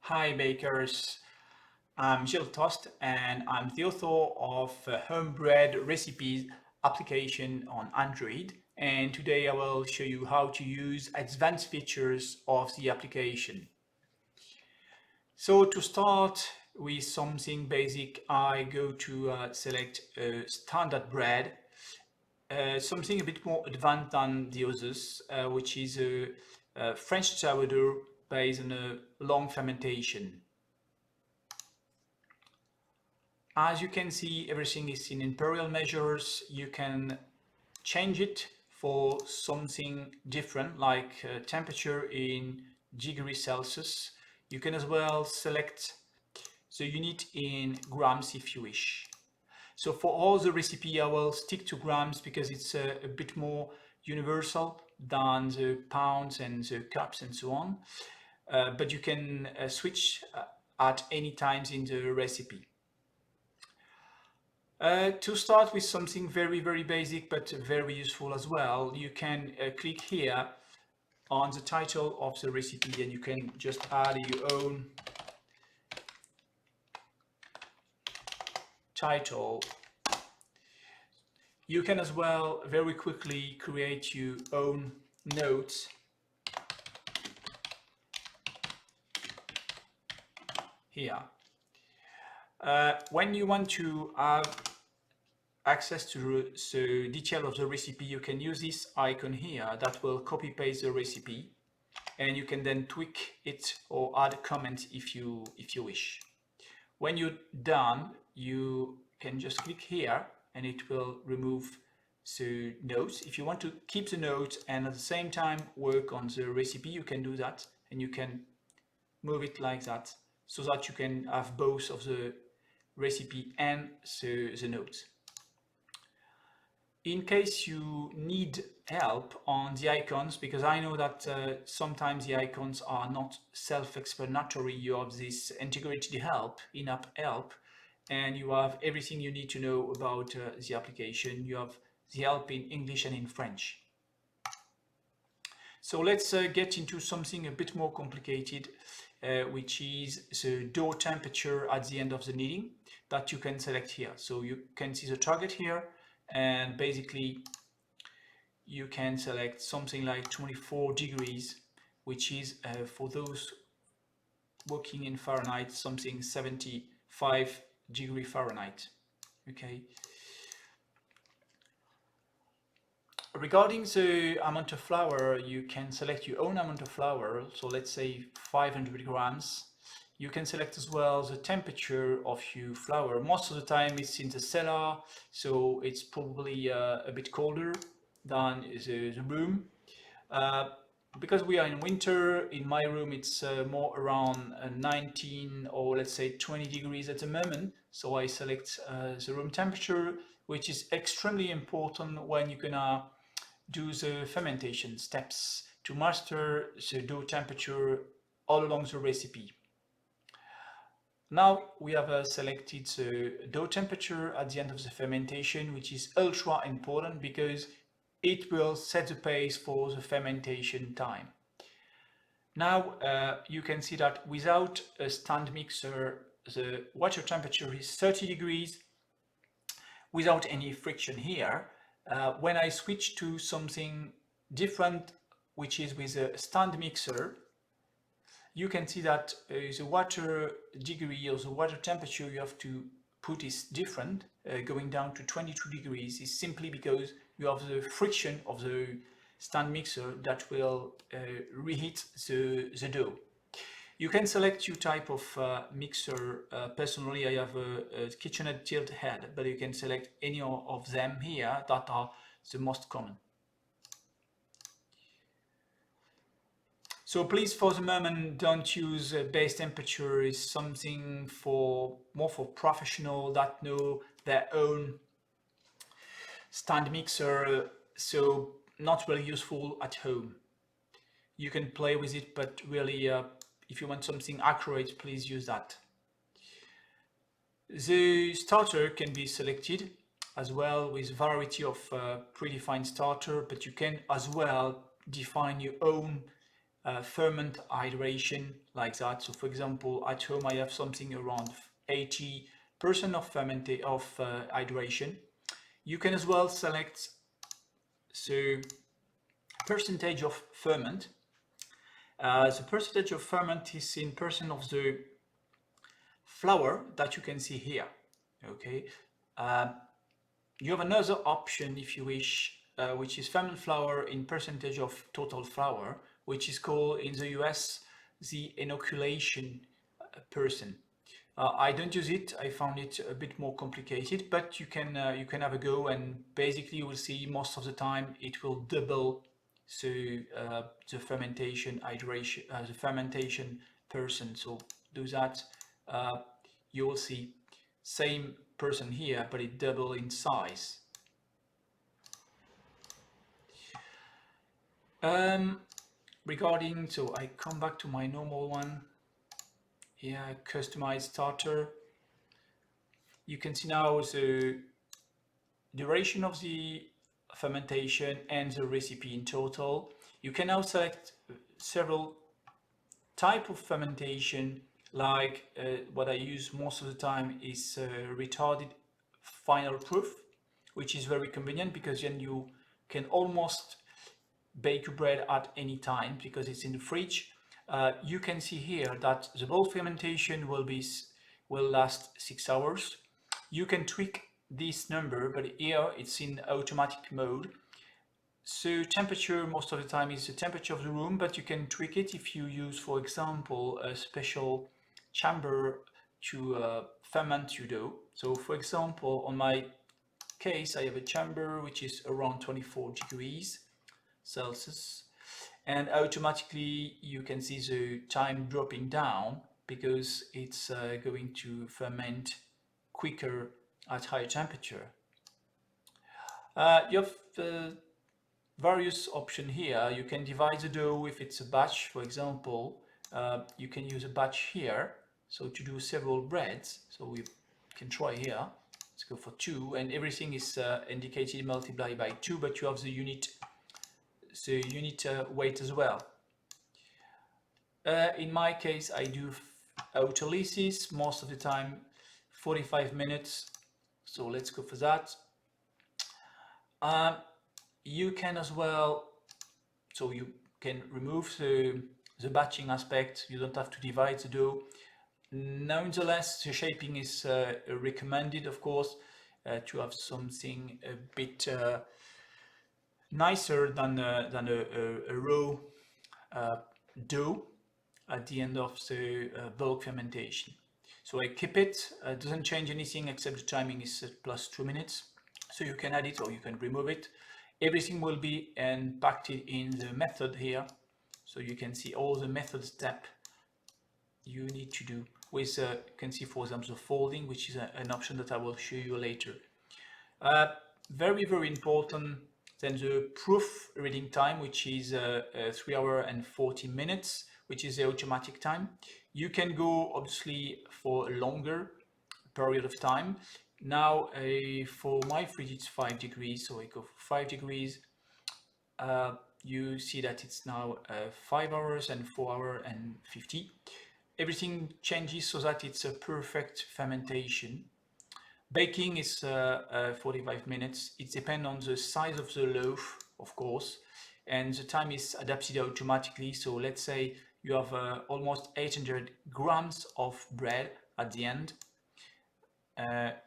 Hi bakers, I'm Gilles Tost and I'm the author of a homebread recipes application on Android, and today I will show you how to use advanced features of the application. So to start with something basic, I go to select standard bread, something a bit more advanced than the others, which is a French sourdough based on a long fermentation. As you can see, everything is in imperial measures. You can change it for something different, like temperature in degrees Celsius. You can as well select the unit in grams if you wish. So for all the recipe, I will stick to grams because it's a bit more universal than the pounds and the cups and so on. But you can switch at any times in the recipe. To start with something very basic but very useful as well, you can click here on the title of the recipe and you can just add your own title. You can as well very quickly create your own notes here. When you want to have access to the detail of the recipe, you can use this icon here that will copy paste the recipe, and you can then tweak it or add a comment if you wish. When you're done, you can just click here and it will remove the notes. If you want to keep the notes and at the same time work on the recipe, you can do that, and you can move it like that so that you can have both of the recipe and the notes. In case you need help on the icons, because I know that sometimes the icons are not self-explanatory, you have this integrated help, in-app help, and you have everything you need to know about the application. You have the help in English and in French. So let's get into something a bit more complicated, which is the dough temperature at the end of the kneading that you can select here. So you can see the target here, and basically you can select something like 24 degrees, which is for those working in Fahrenheit, something 75 degree Fahrenheit. Okay. Regarding the amount of flour, you can select your own amount of flour. So let's say 500 grams. You can select as well the temperature of your flour. Most of the time it's in the cellar, so it's probably a bit colder than the room. Because we are in winter, in my room it's more around 19 or let's say 20 degrees at the moment. So I select the room temperature, which is extremely important when you're gonna do the fermentation steps to master the dough temperature all along the recipe. Now we have selected the dough temperature at the end of the fermentation, which is ultra important because it will set the pace for the fermentation time. Now you can see that without a stand mixer, the water temperature is 30 degrees without any friction here. When I switch to something different, which is with a stand mixer, you can see that the water degree or the water temperature you have to put is different. Going down to 22 degrees is simply because you have the friction of the stand mixer that will reheat the dough. You can select your type of mixer. Personally, I have a KitchenAid tilt head, but you can select any of them here that are the most common. So please, for the moment, don't use base temperature. Is something for more for professionals that know their own stand mixer. So not really useful at home. You can play with it, but really, if you want something accurate, please use that. The starter can be selected as well with variety of predefined starter, but you can as well define your own ferment hydration like that. So for example, at home I have something around 80% of hydration. You can as well select the percentage of ferment. The percentage of ferment is in percent of the flour that you can see here. Okay, you have another option if you wish, which is ferment flour in percentage of total flour, which is called in the US the inoculation percent. I don't use it. I found it a bit more complicated, but you can have a go, and basically you will see most of the time it will double the fermentation hydration, the fermentation percent. So do that. You will see same person here, but it double in size. Regarding, so I come back to my normal one. Here, customize starter. You can see now the duration of the fermentation and the recipe in total. You can now select several type of fermentation, like what I use most of the time is retarded final proof, which is very convenient because then you can almost bake your bread at any time because it's in the fridge. You can see here that the bulk fermentation will last 6 hours. You can tweak this number, but here it's in automatic mode. So temperature most of the time is the temperature of the room, but you can tweak it if you use, for example, a special chamber to ferment your dough. So for example, on my case, I have a chamber which is around 24 degrees Celsius, and automatically you can see the time dropping down because it's going to ferment quicker at higher temperature. You have various options here. You can divide the dough if it's a batch, for example. You can use a batch here, so to do several breads. So we can try here. Let's go for 2, and everything is indicated multiplied by 2, but you have the unit weight as well. In my case, I do autolysis most of the time, 45 minutes. So let's go for that. You can as well, so you can remove the batching aspect. You don't have to divide the dough. Nonetheless, the shaping is recommended, of course, to have something a bit nicer than a raw dough at the end of the bulk fermentation. So I keep it. It doesn't change anything except the timing is set plus 2 minutes. So you can add it or you can remove it. Everything will be impacted in the method here. So you can see all the method step you need to do with, you can see for example the folding, which is an option that I will show you later. Very, very important. Then the proof reading time, which is 3 hours and 40 minutes, which is the automatic time. You can go obviously for a longer period of time. Now for my fridge it's 5 degrees, so I go for 5 degrees. You see that it's now 5 hours and 4 hours and 50. Everything changes so that it's a perfect fermentation. Baking is 45 minutes. It depends on the size of the loaf, of course, and the time is adapted automatically. So let's say you have almost 800 grams of bread at the end.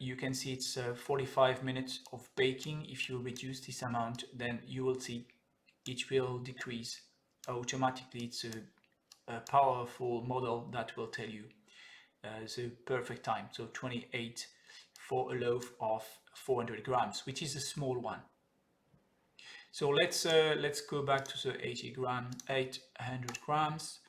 You can see it's 45 minutes of baking. If you reduce this amount, then you will see it will decrease automatically. It's a powerful model that will tell you the perfect time. So 28 for a loaf of 400 grams, which is a small one. So let's go back to the 800 grams.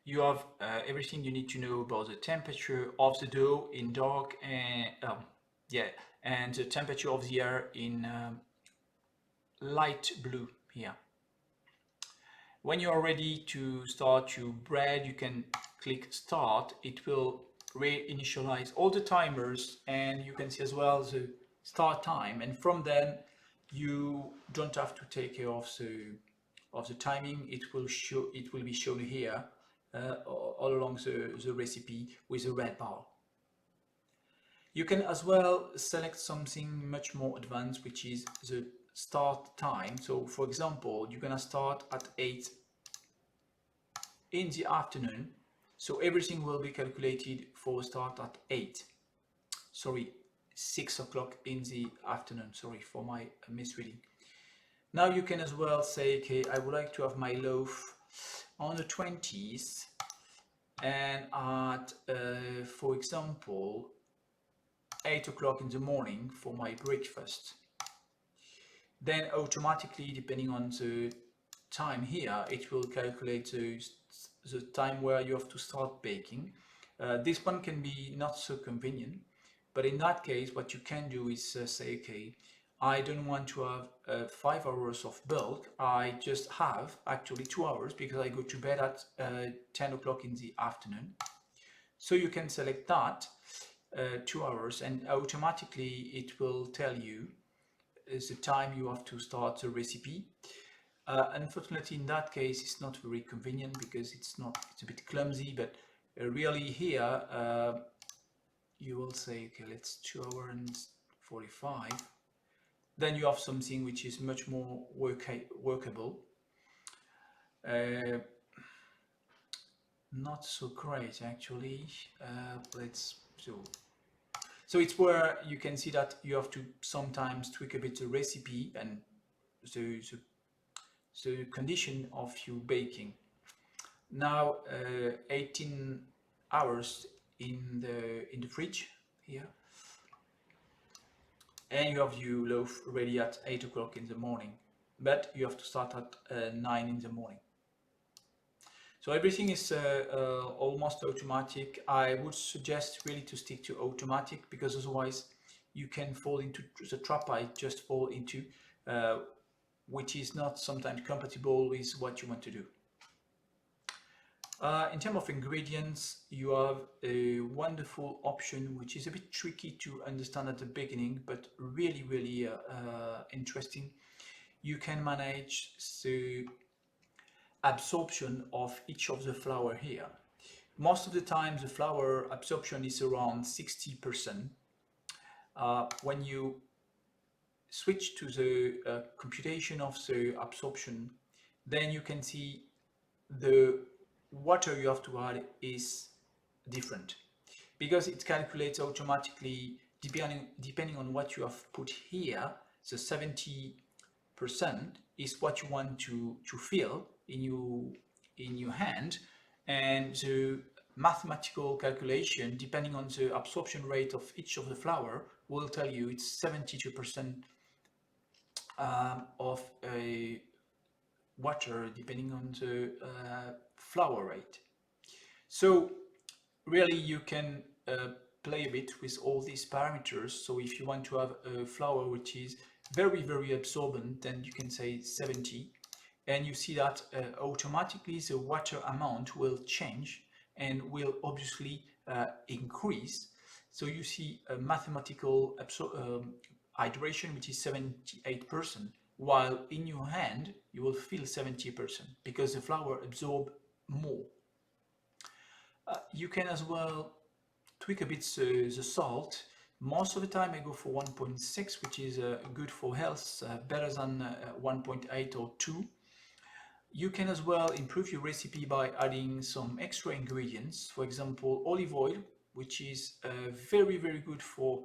You have everything you need to know about the temperature of the dough in dark and the temperature of the air in light blue here. When you are ready to start your bread, you can click start. It will reinitialize all the timers, and you can see as well the start time, and from then you don't have to take care of the of the timing, it will be shown here all along the recipe with a red bar. You can as well select something much more advanced, which is the start time. So for example, you're gonna start at 8 in the afternoon, so everything will be calculated for start at 6 o'clock in the afternoon. Sorry for my misreading. Now you can as well say, okay, I would like to have my loaf on the 20th, and at for example 8 o'clock in the morning for my breakfast. Then automatically, depending on the time here, it will calculate the time where you have to start baking. This one can be not so convenient, but in that case what you can do is say, okay, I don't want to have 5 hours of bulk, I just have actually 2 hours because I go to bed at 10 o'clock in the afternoon. So you can select that 2 hours, and automatically it will tell you the time you have to start the recipe. Unfortunately, in that case, it's not very convenient because it's a bit clumsy, but really here you will say, okay, let's 2 hours and 45. Then you have something which is much more workable. Not so great actually. So it's where you can see that you have to sometimes tweak a bit the recipe and the condition of your baking. Now 18 hours in the fridge here, and you have your loaf ready at 8 o'clock in the morning, but you have to start at 9 in the morning. So everything is almost automatic. I would suggest really to stick to automatic, because otherwise you can fall into the trap I just fall into, which is not sometimes compatible with what you want to do. In terms of ingredients, you have a wonderful option which is a bit tricky to understand at the beginning, but really interesting. You can manage the absorption of each of the flour here. Most of the time the flour absorption is around 60%. When you switch to the computation of the absorption, then you can see the water you have to add is different, because it calculates automatically depending on what you have put here. The 70% is what you want to fill in your hand, and the mathematical calculation depending on the absorption rate of each of the flour will tell you it's 72% of a water depending on the flour rate. So really you can play a bit with all these parameters. So if you want to have a flour which is very absorbent, then you can say 70, and you see that automatically the water amount will change and will obviously increase. So you see a mathematical hydration which is 78%, while in your hand you will feel 70% because the flour absorbs more. You can as well tweak a bit the salt. Most of the time I go for 1.6, which is good for health, better than 1.8 or 2. You can as well improve your recipe by adding some extra ingredients. For example, olive oil, which is very good for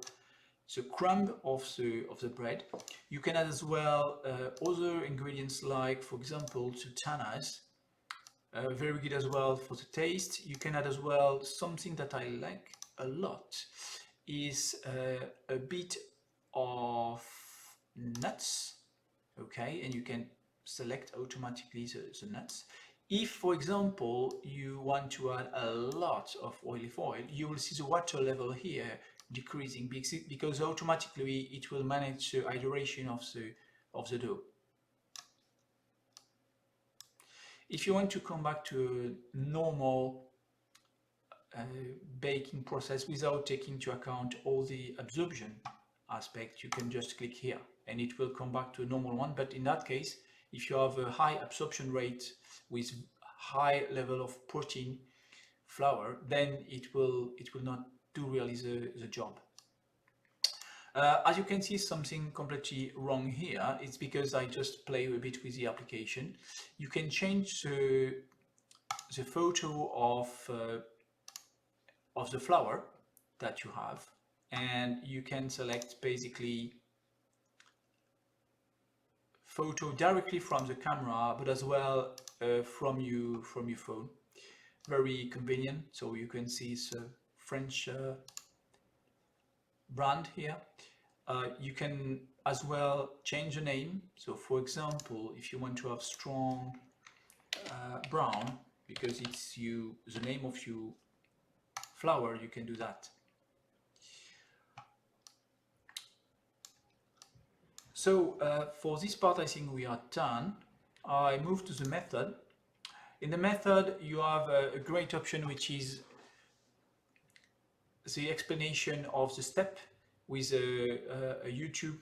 the crumb of the bread. You can add as well other ingredients like, for example, sultanas, very good as well for the taste. You can add as well something that I like a lot, is a bit of nuts, okay, and you can select automatically the nuts. If, for example, you want to add a lot of olive oil, you will see the water level here decreasing because automatically it will manage the hydration of the dough. If you want to come back to a normal baking process without taking into account all the absorption aspect, you can just click here and it will come back to a normal one. But in that case, If you have a high absorption rate with high level of protein flour, then it will not do really the job. As you can see, something completely wrong here. It's because I just play a bit with the application. You can change the photo of the flower that you have, and you can select basically photo directly from the camera, but as well from your phone. Very convenient. So you can see it's a French brand here. You can as well change the name. So for example, if you want to have strong brown, because it's the name of your flower, you can do that. So for this part, I think we are done. I move to the method. In the method, you have a great option, which is the explanation of the step with a YouTube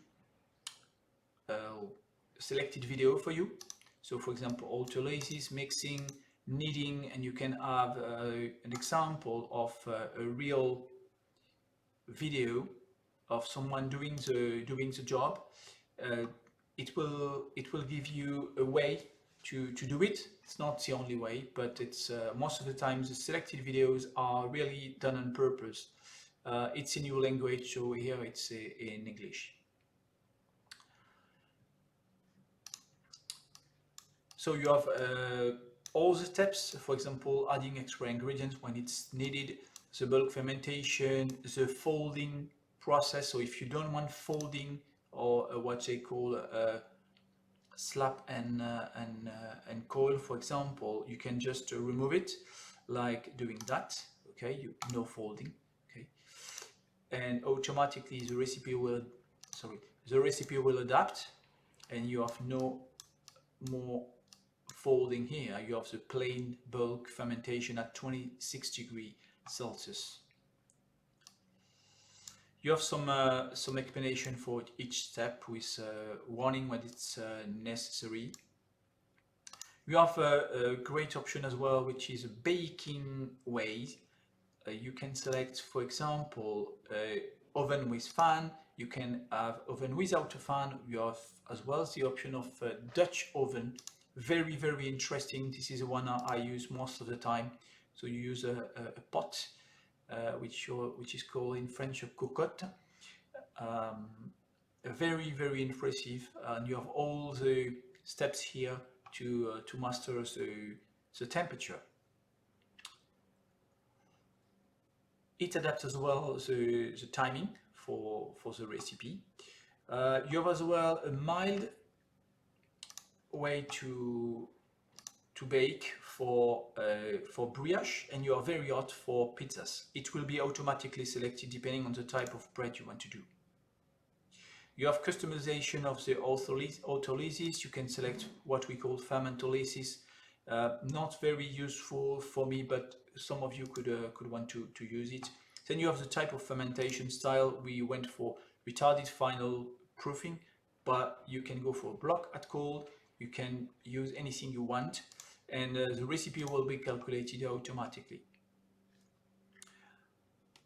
selected video for you. So for example, autolysis, mixing, kneading, and you can have an example of a real video of someone doing the job. It will give you a way to do it. It's not the only way, but it's most of the time the selected videos are really done on purpose. It's in your language, so here it's in English. So you have all the steps, for example, adding extra ingredients when it's needed, the bulk fermentation, the folding process. So if you don't want folding, or what they call slap and coil, for example, you can just remove it, like doing that. Okay, no folding. Okay, and automatically the recipe will adapt, and you have no more folding here. You have the plain bulk fermentation at 26 degrees Celsius. You have some explanation for each step with warning when it's necessary. You have a great option as well, which is a baking way. You can select, for example, oven with fan. You can have oven without a fan. You have as well the option of Dutch oven. Very, very interesting. This is the one I use most of the time. So you use a pot, which is called in French a cocotte. Very, very impressive, and you have all the steps here to master the temperature. It adapts as well the timing for the recipe. You have as well a mild way to bake for brioche, and you are very hot for pizzas. It will be automatically selected depending on the type of bread you want to do. You have customization of the autolysis. You can select what we call fermentolysis. Not very useful for me, but some of you could want to use it. Then you have the type of fermentation style. We went for retarded final proofing, but you can go for block at cold. You can use anything you want, and the recipe will be calculated automatically.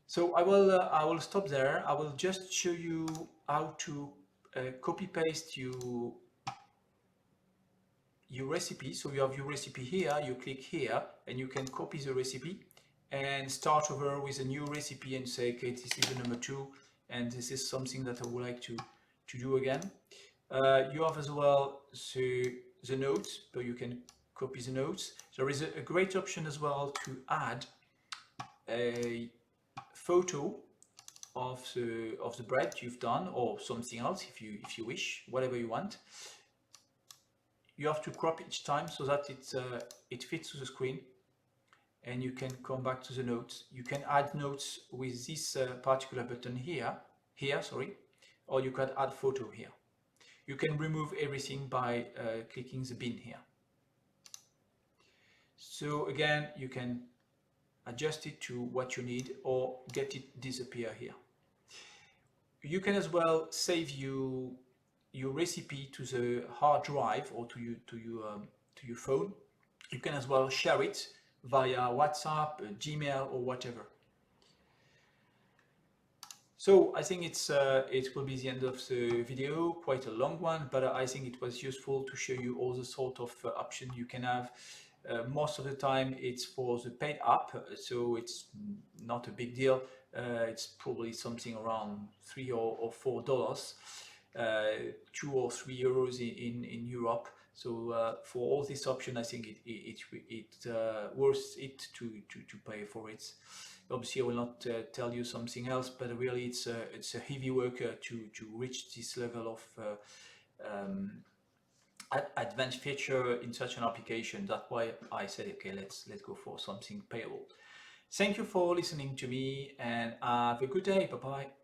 So I will stop there. I will just show you how to copy paste your recipe. So you have your recipe here, you click here, and you can copy the recipe and start over with a new recipe and say, okay, this is the number 2, and this is something that I would like to do again. You have as well the notes, so you can copy the notes. There is a great option as well to add a photo of the bread you've done, or something else if you wish, whatever you want. You have to crop each time so that it fits to the screen, and you can come back to the notes. You can add notes with this particular button here, or you can add photo here. You can remove everything by clicking the bin here. So again, you can adjust it to what you need or get it disappear here. You can as well save your your recipe to the hard drive or to your phone. You can as well share it via WhatsApp, Gmail, or whatever. So I think it will be the end of the video, quite a long one, but I think it was useful to show you all the sort of options you can have. Most of the time it's for the paid app, so it's not a big deal. It's probably something around $3 or $4, 2 or 3 euros in Europe. So for all this option, I think it worth it to pay for it. Obviously, I will not tell you something else, but really it's a heavy work to reach this level of advanced feature in such an application. That's why I said, okay, let's go for something payable. Thank you for listening to me, and have a good day. Bye bye.